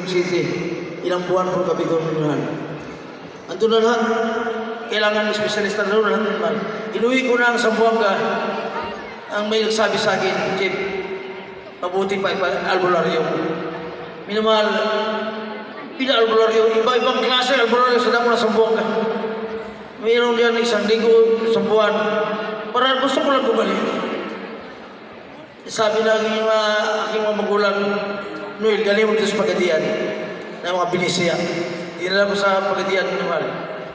City, ilang buwan po kami doon. Ando na lahat, kailangan espesyalista na lahat. Inuwi ko na ang Zamboanga. Ang may nagsabi sa akin, Chief, mabuti pa albularyo. Minamahal, pina-albularyo, iba-ibang klase albularyo sa damo na Zamboanga. Mayroon diyan isang linggo, isang buwan. Para gusto ko lang bumalik. Sabi na aking mga magulang, Noel, galing mo dito sa Pagadian ng mga binisya. Dinala ko sa Pagadian, minamahal.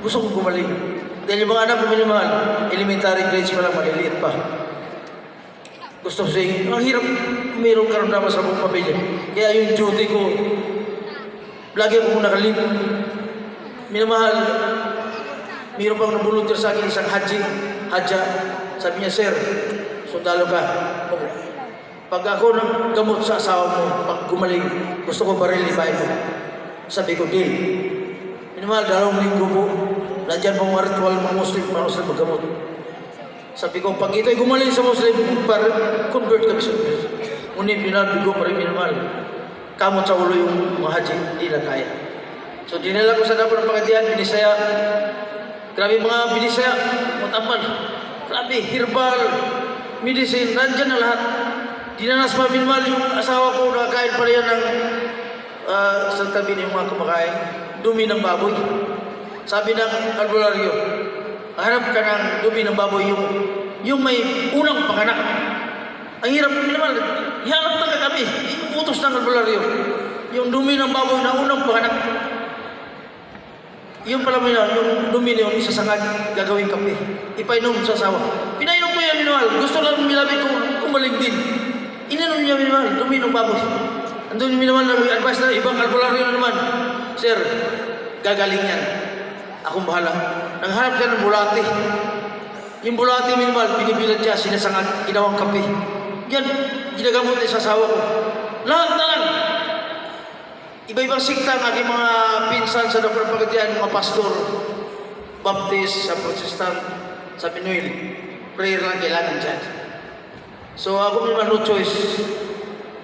Gusto kong bumalik. Dahil yung mga anak ko minamahal, elementary grades pa lang, maliliit pa. Gusto ko siya, ang hirap, mayroong karamdaman sa buong pamilya. Kaya yung duty ko, lagi akong nakalip. Minamahal, mayroon pang nabuluntir sa akin isang hadja. Sabi niya, Sir, sundalo ka. Pag ako nang gamot sa asawa mo, pag gumaling, gusto ko baril-ibay mo. Sabi ko, deal. Minamahal, 2 linggo po. Nandiyan pong mga ritual mga Muslim para sa maggamot. Sabi ko, pag ito'y gumaling sa Muslim, convert kami sa Muslim. Ngunit binabigo pa rin minamahal. Kamot sa ulo yung mga haji, hindi na kaya. So dinala ko sa dapo ng Pagadian, binisaya. Grabe mga binisaya, matamal. Grabe, herbal, medicine, nandyan na lahat. Dinanas pa minamahal yung asawa ko, nakakain pa rin ng sa tabi ng mga kumakain, dumi ng baboy. Sabi ng albularyo, harap ka ng dumi ng baboy yung may unang panganak. Ang hirap minamahal, hihanap na kami, utos ng albularyo. Yung dumi ng baboy na unang panganak. Yung pala mo yun, yung dumi na yun, isasangag, gagawin kape. Ipainom sa asawa. Pinainom ko yan minamahal, gusto lang milabit ko, umalig din. Ininom niya minamahal, dumi ng baboy. Andun minamahal, nag-advise na ibang albularyo na naman. Sir, gagaling yan. Akong bahala. Nanghanap ka ng bulati. Yung bulati minamahal, binibilad niya, sinasangag, ginawang kape. Yan, ginagamot niya sa asawa ko. Lahat na lang. Iba-ibang sikta ng aking mga pinsan sa Dr. Pagadian, mga pastor, Baptist, sa Protestant, sa Pinoy. Prayer lang kailangan dyan. So ako naman no choice,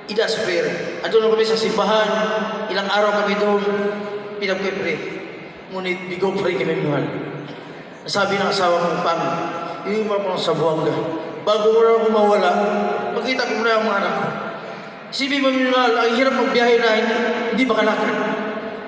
ida sa prayer. Andun kami sa simbahan, ilang araw kami doon, pinag-pray. Ngunit bigo pa rin kami mahal. Nasabi ng asawa kong pang, yung iba ko sa Zamboanga. Bago mo na mawala, makita ko na ang mga anak ko. Isipin mo minahal, ang hirap magbiyahe na hindi makalakad.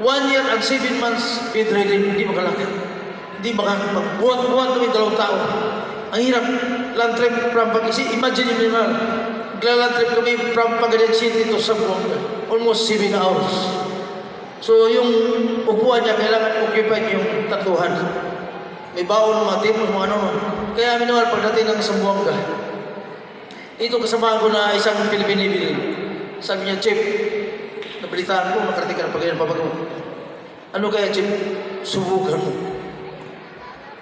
1 year and 7 months bedridden, hindi makalakad. Hindi makalakad. Buwan kami 2 tao. Ang hirap, land trip from Pag-isip. Imagine yung minahal, land trip kami from Pagadian City to Zamboanga. Almost 7 hours. So yung upuan niya, kailangan occupied yung tatuhan. May baon ng mga tipos, mga ano. Kaya minahal, pagdating ng Zamboanga, ito kasama ko na isang Pilipinibili. Sabi niya, Chief, nabalitaan ko, nakarating ka ng Pagadian, papagawa. Ano kaya, Chief? Subukan mo.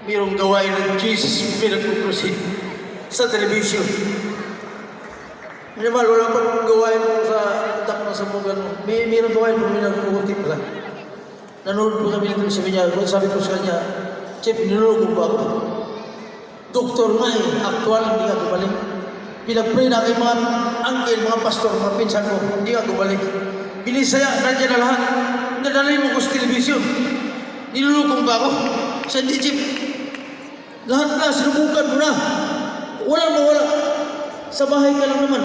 Mayroong gawain ng Jesus pinag-ucrusid sa television. Minimal, wala pa nung gawain mo sa utak ng Zamboanga. Mayroong gawain mo, pinag-ucrusid lang. Nanonood po kami nito, sabi ko sa kanya, Chief, nilulog ba ako? Doktor nga actual, hindi nga gumaling. Pinag-pray na kay mga uncle, mga pastor, mga pinsan ko, hindi nga gumaling. Binisaya, nandiyan na lahat. Nadalay mo ko sa television. Nilulukong ba ako? Sa Chief, lahat na, sinubukan mo na. Walang mawala. Sa bahay ka lang naman.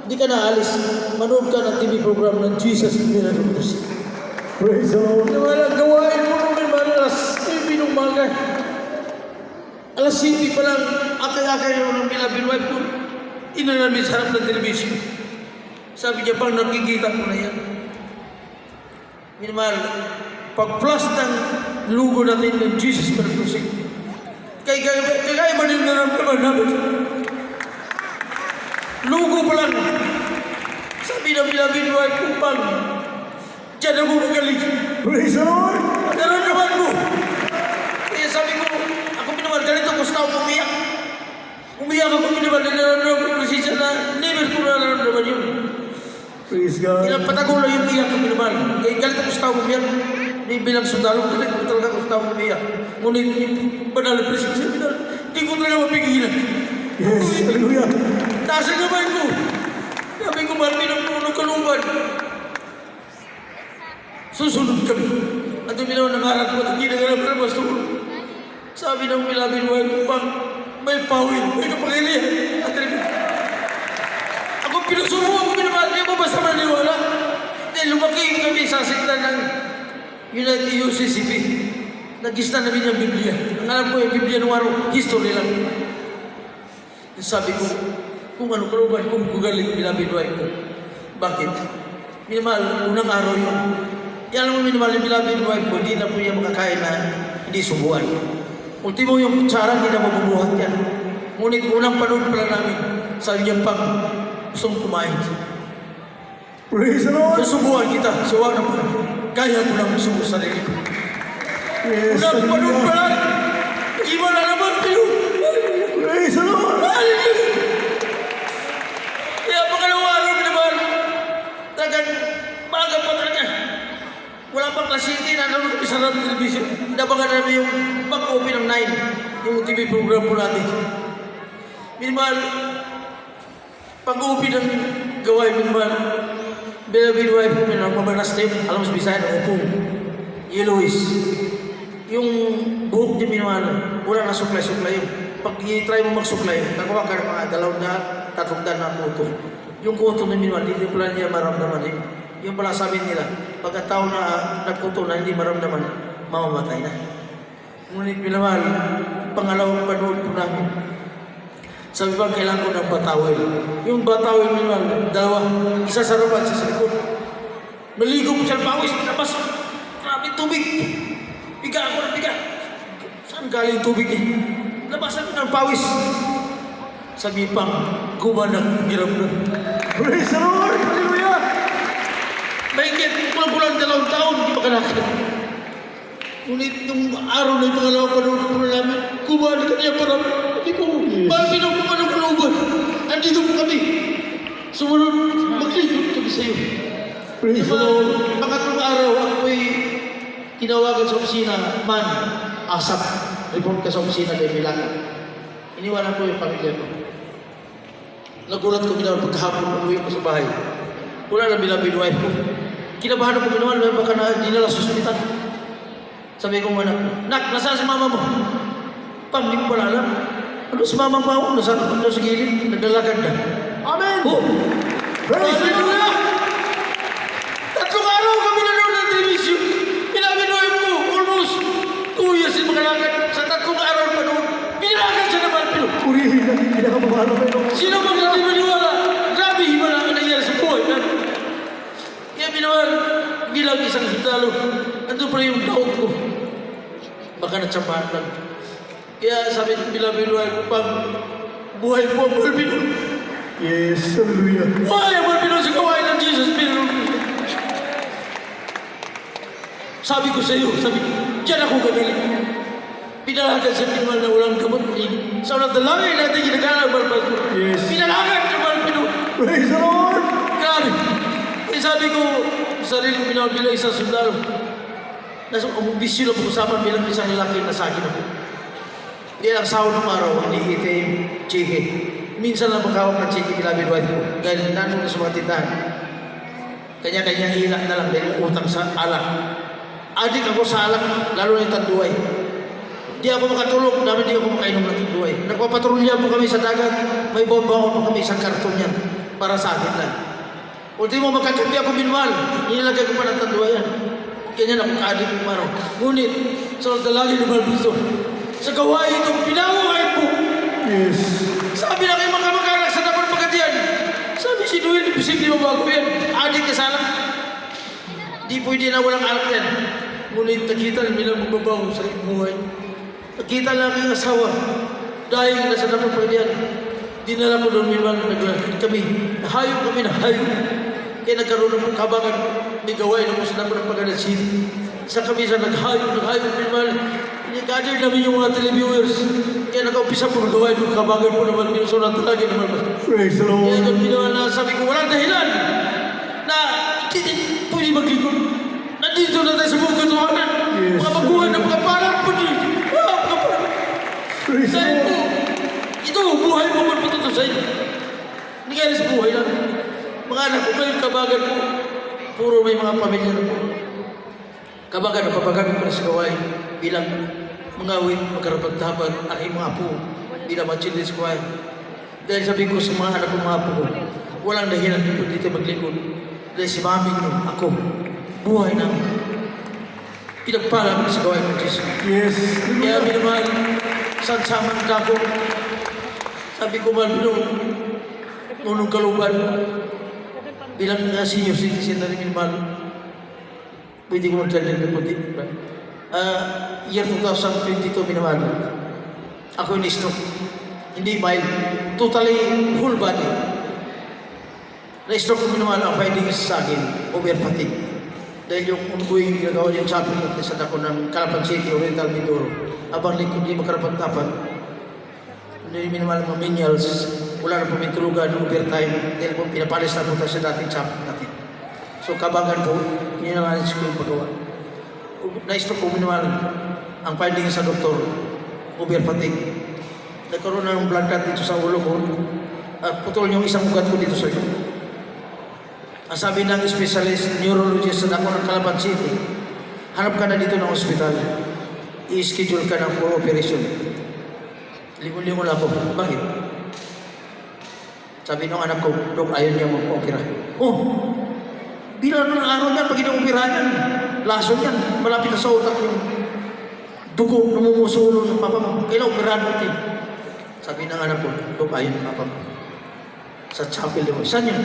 Hindi ka na alis. Manood ka ng TV program ng Jesus Miracles. Praise the Lord. Walang gawain mo naman ba alas 7 ng umaga. Alas 7 pa lang, akay-akay yung wife ko. Inanamin sa harap ng television. Sabi niya, pang nakikita ko na yan. Minimal, pag-flash ng lugo natin ng Jesus Miracles. Kaya ba din naramdaman namin? Lugo pa lang. Sabi na bilabin wife ko, pang diyan ako magaling. Praise the Lord. Naramdaman ko. Kaya sabi ko, ako minamahal, ganito gusto ako umiyak. Umiyak ako minamahal, naramdaman ko presensya na never ko naramdaman yun. Praise God. Ilang patago lang yung umiyak ko minamahal. Kaya ganito gusto ako umiyak. Hindi bilang sundalo, ganito talaga gusto ako umiyak. Ngunit yung banal na presensya, hindi ko talaga mapigilan. Yes, hallelujah. Taas ang kamay ko. Sabi ko, Martin, ang puno kalungan. Susunod kami. At umilaw ng harap ko at ginaganap na pastor. Sabi ng beloved wife ko, bang may pawil, may kapangyarihan. At ako pinusubo, ako pinamahal. Hindi mo basta maniwala. Dahil lumaki kami sa siklan ng United UCCP. Nag-isna namin yung Biblia. Ang alam ko yung Biblia nung araw, history lang. Sabi ko, kung ano kaluban, kung gugaling, beloved wife ko. Bakit? Minamahal, unang araw yun. Yan alam mo minamahal yung beloved wife ko, hindi na po niya makakain na hindi subuan. Ultimo yung kutsara, hindi na mabubuhat yan. Ngunit unang panahon pala namin, sabi niya pang gustong kumain. Praise the Lord. Susubuan kita, suwa na po. Kaya ko lang subo sa sarili ko. Yes, Unang panahon hallelujah. pala, iba na naman kayo. Praise the Lord. Hallelujah! Kaya pangalawang araw naman, talagang maaga pa talaga. Wala pang lasiti, nanonood kami sa radio television. Nabangan namin yung pag-open ng 9, yung TV program po natin. Minimal, pag-open ng gawain, minimal, beloved wife ko, may nagmamanas na yun, alam mo sa Bisaya, upong, yellowish. Yung buhok niya minimal, wala na suklay-suklay yun. Pag i-try mo magsuklay, nagawa ka ng mga 200, 300 na kuto. Yung kuto na minimal, hindi pala niya maramdaman yun. Yung pala sabi nila, pagkatao na nagkuto na hindi maramdaman, mamamatay na. Ngunit minimal, pangalawang panood po namin, sabi ba, kailangan ko ng batawil. Yung batawil minimal, dalawa, isa sa rabat, isa sa likod. Maligo po siya ng pawis, labas, grabe tubig. Biga ako ng biga. Saan galing tubig eh? Labasan ko ng pawis. Sabi pang, guba ng hiram na. Praise the Lord. Hallelujah. Mahigit, kulang-kulang 2 taon, hindi makalakad. Ngunit nung araw na yung pangalawang panood ko na namin, guba na kanya parang, hindi ko, bakit pinagpuman ng kuluban? Andito po kami. Sumunod, maglingkod kami sa iyo. Praise the Lord. Pangatlong araw, ako'y tinawagan sa opisina, man, asap. Report ka sa opisina kay Milaka. Iniwanan ko yung pamilya ko. Nagulat ko binawan pagkahapon, uwi ko sa bahay. Wala na beloved wife ko. Kinabahan ako binawan, baka na dinala sa ospital. Sabi ko muna, Nak, nasaan si mama mo? Pang, hindi ko pala alam. Ano si mama mo? Nasaan sa gilid? Naglalakad na. Amen. Oh! Praise the Lord. Hallelujah! 3 araw kami nanonood ng television. Beloved wife ko, almost 2 years yung makalakad. Sa 3 araw pa noon, binilakad siya naman. Purihin natin pinakamahal na Panginoon. Sino bang hindi maniwala? Grabe, iba na ang nangyari sa buhay natin. Kaya binawal, bilang isang sundalo, nandun pa rin yung taon ko. Baka natsapahan lang. Kaya sabi ng beloved wife ko, pag buhay po ang Balbino. Yes, hallelujah. Buhay ang Balbino sa kawain ng Jesus. Sabi ko sa iyo, sabi ko, diyan ako gagaling. Pinalagan sa pinwal na walang gamot. Sa unang dalangin natin ginagalang balbas ko. Yes. Pinalagan sa Balbino. Praise the Lord. Grabe. Eh sabi ko, sarili ko pinawal bilang isang sundalo. Nasa bisyo lang pag-usapan bilang isang lalaki na sa akin ako. Hindi ang sawa ng araw, hindi ito yung chike. Minsan lang magkawak ng chike, beloved wife ko. Dahil nanong na sa mga tindahan. Kanya-kanya hila na lang dahil utang sa alak. Adik ako sa alak, lalo na yung tanduay. Di ako makatulog, namin di ako makainom ng tanduay. Nagpapatrolya po kami sa dagat, may bomba po kami isang karton yan para sa akin lang. Ultimo, magkakabi ako minwal, inilagay ko pa ng tanduay yan. Ganyan ako ka-adik ng araw. Ngunit, sa dalagi ng Balbiso, sa gawain itong pinawakay po. Yes. Sabi na kayo mga kamag-anak sa dapat pagkatiyan. Sabi si Noel, imposible mabago yan. Adik ka sana. Di pwede na walang alak yan. Ngunit nakita nila magbabago sa buhay. Nakita lang ang asawa. Dahil na sa dapat pagkatiyan. Dinala ko doon minwan, kami. Nahayong kami, nahayong. Kaya nagkaroon ng kabangan. May gawain ako sa dapat ng pagkatiyan. Sa kami sa naghayong minwan. Gather namin yung mga televiewers. Kaya nag-umpisa po gawain ng kabangan po naman. Pinusunod talaga naman. Praise the Kaya Lord. doon ginawa na sabi ko, walang dahilan na hindi pwede maglingkod. Nandito na tayo sa buong katotohanan. Yes. Mga baguhan ng mga parang po din. Wow, kapal. Praise the Dahil po, Lord. ito, buhay mo man po ito sa inyo. Hindi kaya sa buhay lang. Mga anak ko ngayon, kabagan po, puro may mga pamilya na po. Kabagan, napapagamit ko sa gawain bilang mangawin, magkarapag-dapat, aking mga apo, bilang machilis ko ay. Dahil sabi ko sa mga anak ko, mga apo ko, walang dahilan dito dito maglingkod. Dahil si mami niyo, ako, buhay namin. Pinagpala ko sa gawain ng Diyos. Yes. Kaya minamahal, sansaman ka ko. Sabi ko man, nunong kaluban, bilang senior citizen na rin minamahal, pwede ko mag-training ng puti. Year 2022, minamahal, ako yung stroke. Hindi mild, totally full body. Na-stroke ko minamahal ang findings sa akin, over fatigue. Dahil yung ongoing ginagawa yung shopping at isa ako ng Calapan City, Oriental Mindoro. Abang lingkod di makarapat-dapat, hindi minamahal mga menials, wala na po may tulugan, overtime, dahil po pinapalis na po tayo sa dating shopping natin. So kabangan po, yun ang alis ko yung pagawa. Na-stroke ko minamahal ang findings sa doktor, over fatigue. Nagkaroon na ng blood clot dito sa ulo ko at putol yung isang ugat ko dito sa iyo. Ang sabi ng specialist, neurologist sa dako ng Calapan City, hanap ka na dito ng ospital. I-schedule ka ng for operation. Lingon-lingon ako. Bakit? Sabi ng anak ko, Dok, ayaw niya mag-opera. Oh, bilang ng araw niya, pag ina-operahan yan, laso yan, malapit na sa utak yung dugo, namumusulo ng papa mo. Kailan operahan natin? Sabi ng anak ko, Dok, ayaw ng papa mo. Sa chapel yun. Saan yun?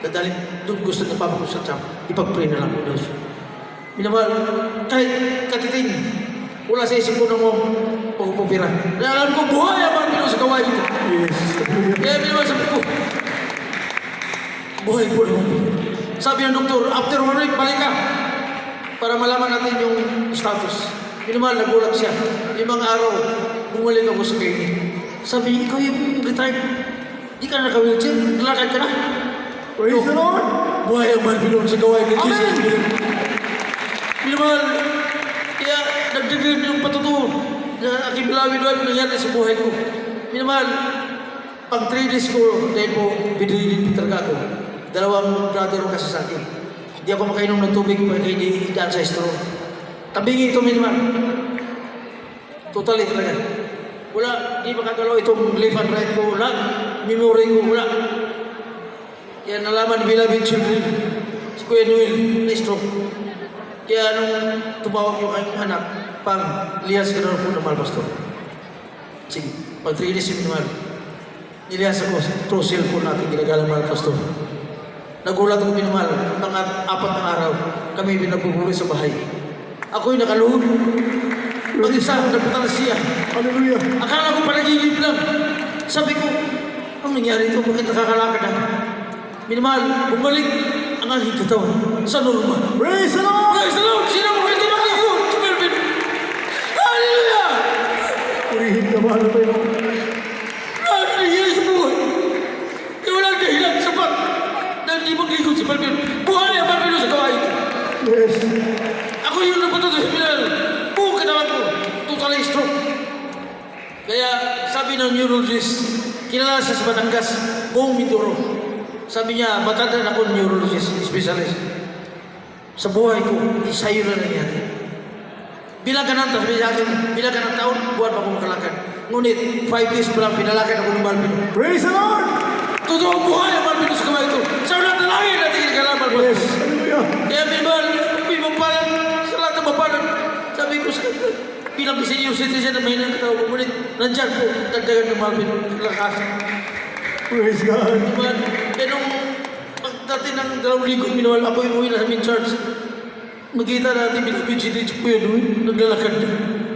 Dadalhin, doon gusto ng papa ko sa chapel. Ipag-pray na lang ko daw siya. Minamahal, kahit katiting, wala sa isip ko na mo pag-upira. Alam ko, buhay ang mga Pinoy sa kawain ko. Yes. Kaya minamahal, sabi ko, buhay po naman. Sabi ng doktor, after 1 week, balik ka. Para malaman natin yung status. Minamahal, nagulat siya. 5 araw, bumalik ako sa kayo. Sabi, ikaw yung retired. Di ka na naka-wheelchair, nalakad ka na. Praise the Lord. Buhay ang mga Pinoy sa gawain ng Jesus. Amen. Minamahal, kaya nagdagdag yung patutuo na aking bilawin-bilawin nangyari sa buhay ko. Minamahal, pag 3 days ko, dahil po, bidilin talaga ako. 2 brother ko kasi sa akin. Hindi ako makainom ng tubig pa kaya hindi daan sa straw. Tabingi ito, minamahal. Totally talaga. Wala, hindi makagalaw itong left and right ko. Wala, memory ko, wala. Kaya nalaman ni beloved children, si Kuya Noel, na-stroke. Kaya nung tumawag yung kanyang anak, pang lihas ka na po ng mahal, Pastor. Sige, pag 3 days yung mahal, nilihas ako through cellphone natin, ginagalang mahal, Pastor. Nagulat ako minamahal, mga 4 na araw, kami pinagpupuri sa bahay. Ako yung nakaluhod. Mag-isa, nagpunta na siya. Hallelujah. Akala ko panaginip lang. Sabi ko, ang nangyari ito? Bakit nakakalakad na? Minamahal, bumalik ang aking katawan sa normal. Praise the Lord. Praise the Lord! Sino mo hindi makikot? Si Melvin! Hallelujah! Purihin ka mahal na tayo. Lahat na nangyari sa buhay. Di walang dahilan sapat na hindi makikot si Melvin. Buhay ang Melvin sa kawain. Yes. Ako yung napatuto sa Pinal. Buong katawan ko. Totally stroke. Kaya sabi ng neurologist, kilala siya sa Batangas, buong Mindoro. Sabi niya, matanda na ako neurologist, specialist. Sa buhay ko, isayo na nangyari. Bilang ka ng sabi niya akin, bilang ka ng taon, buwan pa ako makalakad. Ngunit, 5 days pa lang, pinalakad ako ng Malpino. Praise the Lord. Totoo buhay ang Malpino sa kamay ko. Sa lahat ng langit natin kinakalaman mo. Yes. Hallelujah. Kaya may mapalan, sa lahat ng mapalan. Sabi ko sa kanya, bilang senior citizen na may nakatawa, ngunit, nandyan po, dagdagan ng Malpino, lakas. Praise God. Diba? Kaya nung dati ng 2 linggo, minawal ako yung uwi na sa main church. Magkita natin, binabidsitin si Kuya Noel, naglalakad na.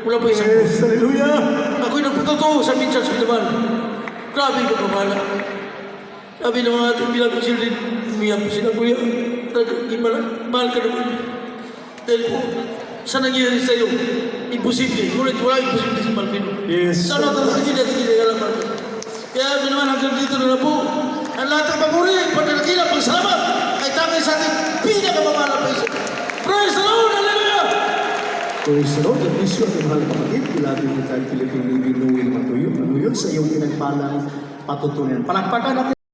Wala pa isang Yes. Hallelujah. Ako yung nagputotoo sa main church, minawal. Grabe yung pagmamala. Sabi ng mga ating binabidsitin, umiyak po sila, Kuya. Mahal ka naman. Dahil po, sa nangyari sa'yo, imposible. Ngunit wala imposible sa Malpino. Yes. Sana talaga hindi natin ginagalang Malpino. Kaya naman hanggang dito na po, ang lahat ng papuri, pagkakila, pagsalamat, ay tangay sa ating pinakamamala pa isa. Praise the Lord! Hallelujah! Praise the Lord. At least yun, mahal kapatid, ilagay mo tayo Philippine Navy Noel Matuyo. Ano yun sa iyong pinagpalang patutunan. Palakpakan natin.